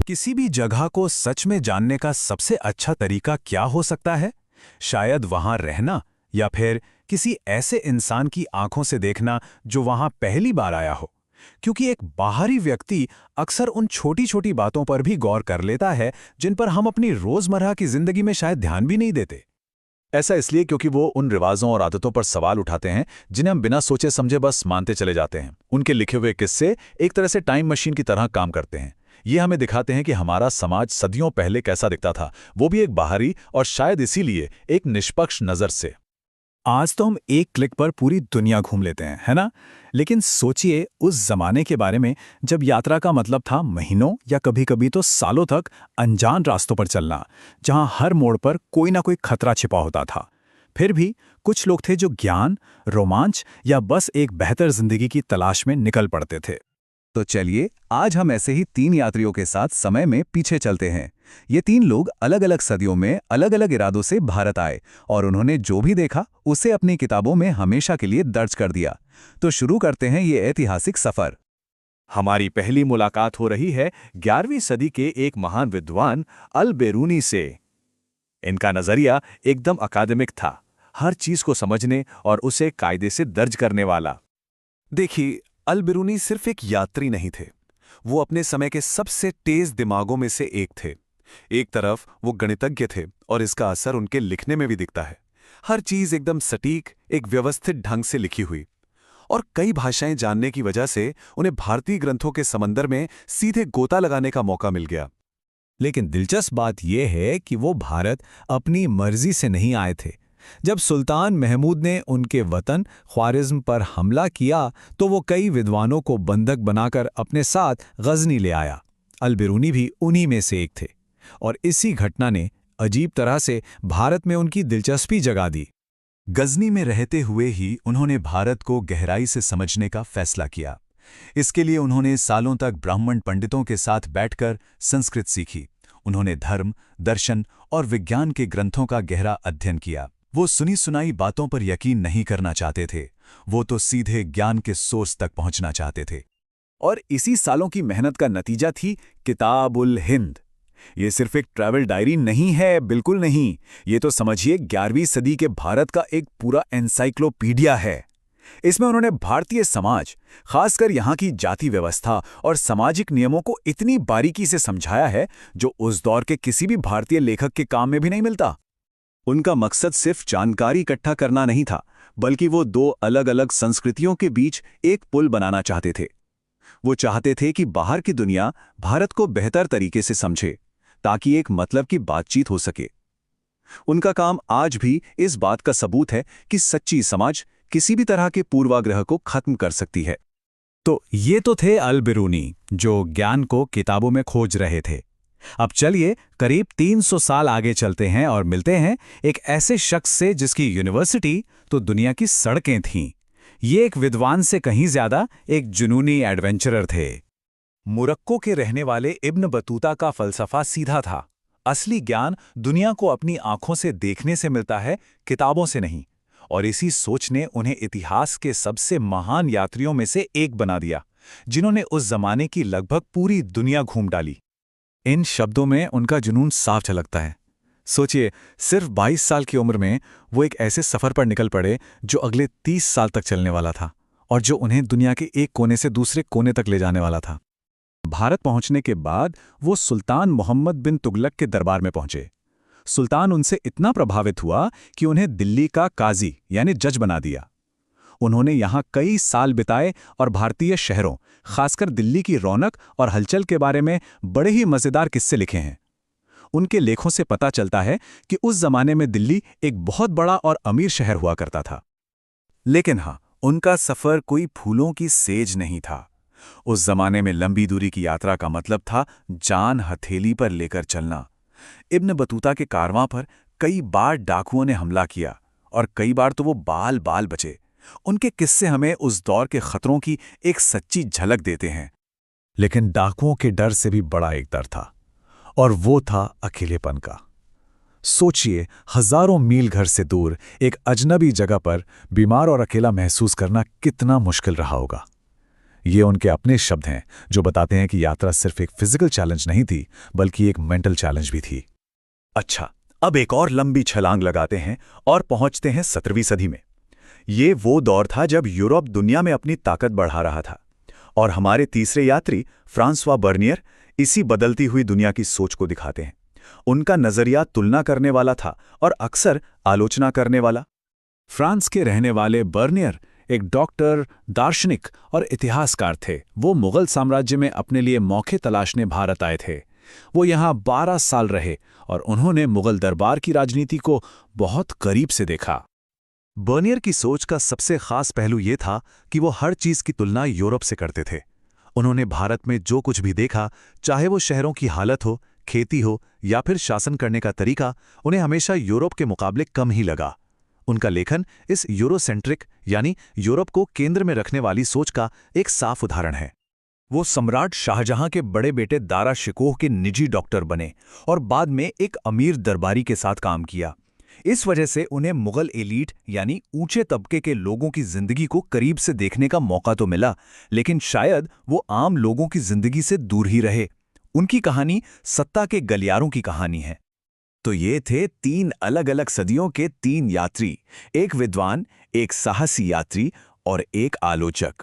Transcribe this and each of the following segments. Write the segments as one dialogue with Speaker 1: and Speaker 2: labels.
Speaker 1: किसी भी जगह को सच में जानने का सबसे अच्छा तरीका क्या हो सकता है? शायद वहां रहना, या फिर किसी ऐसे इंसान की आंखों से देखना जो वहां पहली बार आया हो। क्योंकि एक बाहरी व्यक्ति अक्सर उन छोटी छोटी बातों पर भी गौर कर लेता है जिन पर हम अपनी रोजमर्रा की जिंदगी में शायद ध्यान भी नहीं देते।
Speaker 2: ऐसा इसलिए क्योंकि वो उन रिवाजों और आदतों पर सवाल उठाते हैं जिन्हें हम बिना सोचे समझे बस मानते चले जाते हैं। उनके लिखे हुए किस्से एक तरह से टाइम मशीन की तरह काम करते हैं। ये हमें दिखाते हैं कि हमारा समाज सदियों पहले कैसा दिखता था, वो भी एक बाहरी और शायद इसीलिए एक निष्पक्ष नज़र से।
Speaker 1: आज तो हम एक क्लिक पर पूरी दुनिया घूम लेते हैं, है ना? लेकिन सोचिए उस जमाने के बारे में जब यात्रा का मतलब था महीनों या कभी-कभी तो सालों तक अनजान रास्तों पर चलना, जहां हर मोड़ पर कोई ना कोई खतरा छिपा होता था। फिर भी कुछ लोग थे जो ज्ञान, रोमांच या बस एक बेहतर जिंदगी की तलाश में निकल पड़ते थे।
Speaker 3: तो चलिए आज हम ऐसे ही 3 यात्रियों के साथ समय में पीछे चलते हैं। ये 3 लोग अलग अलग सदियों में अलग अलग इरादों से भारत आए और उन्होंने जो भी देखा उसे अपनी किताबों में हमेशा के लिए दर्ज कर दिया। तो शुरू करते हैं ये ऐतिहासिक सफर।
Speaker 2: हमारी पहली मुलाकात हो रही है 11वीं सदी के एक महान विद्वान अल बेरूनी से। इनका नजरिया एकदम अकादमिक था, हर चीज को समझने और उसे कायदे से दर्ज करने वाला।
Speaker 4: देखिए, अल बिरूनी सिर्फ एक यात्री नहीं थे, वो अपने समय के सबसे तेज दिमागों में से एक थे। एक तरफ वो गणितज्ञ थे और इसका असर उनके लिखने में भी दिखता है। हर चीज एकदम सटीक, एक व्यवस्थित ढंग से लिखी हुई। और कई भाषाएं जानने की वजह से उन्हें भारतीय ग्रंथों के समंदर में सीधे गोता लगाने का मौका मिल गया।
Speaker 1: लेकिन दिलचस्प बात यह है कि वो भारत अपनी मर्जी से नहीं आए थे। जब सुल्तान महमूद ने उनके वतन ख्वारिज़्म पर हमला किया तो वो कई विद्वानों को बंधक बनाकर अपने साथ गजनी ले आया। अल बिरूनी भी उन्हीं में से एक थे, और इसी घटना ने अजीब तरह से भारत में उनकी दिलचस्पी जगा दी।
Speaker 3: गजनी में रहते हुए ही उन्होंने भारत को गहराई से समझने का फैसला किया। इसके लिए उन्होंने सालों तक ब्राह्मण पंडितों के साथ बैठकर संस्कृत सीखी। उन्होंने धर्म, दर्शन और विज्ञान के ग्रंथों का गहरा अध्ययन किया। वो सुनी सुनाई बातों पर यकीन नहीं करना चाहते थे, वो तो सीधे ज्ञान के सोर्स तक पहुंचना चाहते थे।
Speaker 1: और इसी सालों की मेहनत का नतीजा थी किताब-उल हिंद। ये सिर्फ एक ट्रैवल डायरी नहीं है, बिल्कुल नहीं। ये तो समझिए 11वीं सदी के भारत का एक पूरा एनसाइक्लोपीडिया है। इसमें उन्होंने भारतीय समाज, खासकर यहाँ की जाति व्यवस्था और सामाजिक नियमों को इतनी बारीकी से समझाया है जो उस दौर के किसी भी भारतीय लेखक के काम में भी नहीं मिलता।
Speaker 3: उनका मकसद सिर्फ जानकारी इकट्ठा करना नहीं था, बल्कि वो 2 अलग अलग संस्कृतियों के बीच एक पुल बनाना चाहते थे। वो चाहते थे कि बाहर की दुनिया भारत को बेहतर तरीके से समझे, ताकि एक मतलब की बातचीत हो सके। उनका काम आज भी इस बात का सबूत है कि सच्ची समझ किसी भी तरह के पूर्वाग्रह को खत्म कर सकती है।
Speaker 1: तो ये तो थे अल बिरूनी, जो ज्ञान को किताबों में खोज रहे थे। अब चलिए करीब 300 साल आगे चलते हैं और मिलते हैं एक ऐसे शख्स से जिसकी यूनिवर्सिटी तो दुनिया की सड़कें थीं। ये एक विद्वान से कहीं ज्यादा एक जुनूनी एडवेंचरर थे। मोरक्को के रहने वाले इब्न बतूता का फलसफा सीधा था। असली ज्ञान दुनिया को अपनी आंखों से देखने से मिलता है, किताबों से नहीं। और इसी सोच ने उन्हें इतिहास के सबसे महान यात्रियों में से एक बना दिया, जिन्होंने उस जमाने की लगभग पूरी दुनिया घूम डाली। इन शब्दों में उनका जुनून साफ झलकता है। सोचिए, सिर्फ 22 साल की उम्र में वो एक ऐसे सफर पर निकल पड़े जो अगले 30 साल तक चलने वाला था, और जो उन्हें दुनिया के एक कोने से दूसरे कोने तक ले जाने वाला था। भारत पहुंचने के बाद वो सुल्तान मोहम्मद बिन तुगलक के दरबार में पहुंचे। सुल्तान उनसे इतना प्रभावित हुआ कि उन्हें दिल्ली का काजी यानी जज बना दिया। उन्होंने यहाँ कई साल बिताए और भारतीय शहरों, खासकर दिल्ली की रौनक और हलचल के बारे में बड़े ही मज़ेदार किस्से लिखे हैं। उनके लेखों से पता चलता है कि उस जमाने में दिल्ली एक बहुत बड़ा और अमीर शहर हुआ करता था। लेकिन हाँ, उनका सफ़र कोई फूलों की सेज नहीं था। उस जमाने में लंबी दूरी की यात्रा का मतलब था जान हथेली पर लेकर चलना। इब्न बतूता के कारवां पर कई बार डाकुओं ने हमला किया, और कई बार तो वो बाल बाल बचे। उनके किस्से हमें उस दौर के खतरों की एक सच्ची झलक देते हैं। लेकिन डाकुओं के डर से भी बड़ा एक डर था, और वो था अकेलेपन का। सोचिए, हजारों मील घर से दूर एक अजनबी जगह पर बीमार और अकेला महसूस करना कितना मुश्किल रहा होगा।
Speaker 2: ये उनके अपने शब्द हैं जो बताते हैं कि यात्रा सिर्फ एक फिजिकल चैलेंज नहीं थी, बल्कि एक मेंटल चैलेंज भी थी।
Speaker 3: अच्छा, अब एक और लंबी छलांग लगाते हैं और पहुंचते हैं 17वीं सदी में। ये वो दौर था जब यूरोप दुनिया में अपनी ताकत बढ़ा रहा था, और हमारे तीसरे यात्री फ्रांसवा बर्नियर इसी बदलती हुई दुनिया की सोच को दिखाते हैं। उनका नजरिया तुलना करने वाला था और अक्सर आलोचना करने वाला।
Speaker 1: फ्रांस के रहने वाले बर्नियर एक डॉक्टर, दार्शनिक और इतिहासकार थे। वो मुगल साम्राज्य में अपने लिए मौके तलाशने भारत आए थे। वो यहाँ 12 साल रहे और उन्होंने मुगल दरबार की राजनीति को बहुत करीब से देखा।
Speaker 3: बर्नियर की सोच का सबसे खास पहलू ये था कि वो हर चीज की तुलना यूरोप से करते थे। उन्होंने भारत में जो कुछ भी देखा, चाहे वो शहरों की हालत हो, खेती हो या फिर शासन करने का तरीका, उन्हें हमेशा यूरोप के मुकाबले कम ही लगा। उनका लेखन इस यूरोसेंट्रिक यानी यूरोप को केंद्र में रखने वाली सोच का एक साफ उदाहरण है। वो सम्राट शाहजहां के बड़े बेटे दारा शिकोह के निजी डॉक्टर बने और बाद में एक अमीर दरबारी के साथ काम किया। इस वजह से उन्हें मुगल एलीट यानी ऊंचे तबके के लोगों की जिंदगी को करीब से देखने का मौका तो मिला, लेकिन शायद वो आम लोगों की जिंदगी से दूर ही रहे। उनकी कहानी सत्ता के गलियारों की कहानी है। तो ये थे 3 अलग-अलग सदियों के 3 यात्री, एक विद्वान, एक साहसी यात्री और एक आलोचक।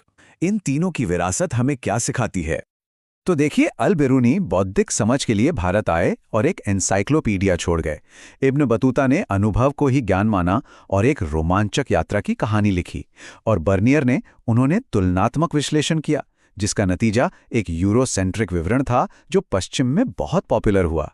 Speaker 3: इन तीनों की विरासत हमें क्या सिखाती है? तो देखिए, अल बिरूनी बौद्धिक समझ के लिए भारत आए और एक एनसाइक्लोपीडिया छोड़ गए। इब्न बतूता ने अनुभव को ही ज्ञान माना और एक रोमांचक यात्रा की कहानी लिखी। और बर्नियर ने उन्होंने तुलनात्मक विश्लेषण किया, जिसका नतीजा एक यूरोसेंट्रिक विवरण था जो पश्चिम में बहुत पॉपुलर हुआ।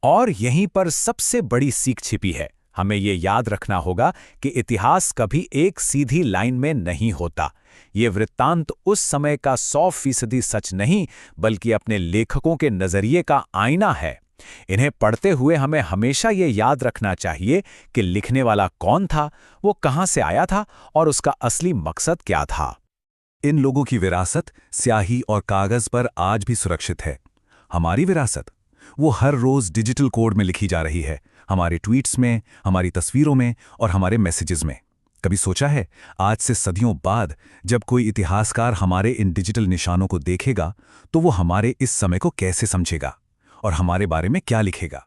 Speaker 1: और यहीं पर सबसे बड़ी सीख छिपी है। हमें ये याद रखना होगा कि इतिहास कभी एक सीधी लाइन में नहीं होता। ये वृत्तांत उस समय का 100% सच नहीं, बल्कि अपने लेखकों के नजरिए का आईना है। इन्हें पढ़ते हुए हमें हमेशा ये याद रखना चाहिए कि लिखने वाला कौन था, वो कहाँ से आया था और उसका असली मकसद क्या था।
Speaker 2: इन लोगों की विरासत स्याही और कागज पर आज भी सुरक्षित है। हमारी विरासत वो हर रोज डिजिटल कोड में लिखी जा रही है, हमारे ट्वीट्स में, हमारी तस्वीरों में और हमारे मैसेजेस में। कभी सोचा है, आज से सदियों बाद जब कोई इतिहासकार हमारे इन डिजिटल निशानों को देखेगा तो वो हमारे इस समय को कैसे समझेगा और हमारे बारे में क्या लिखेगा?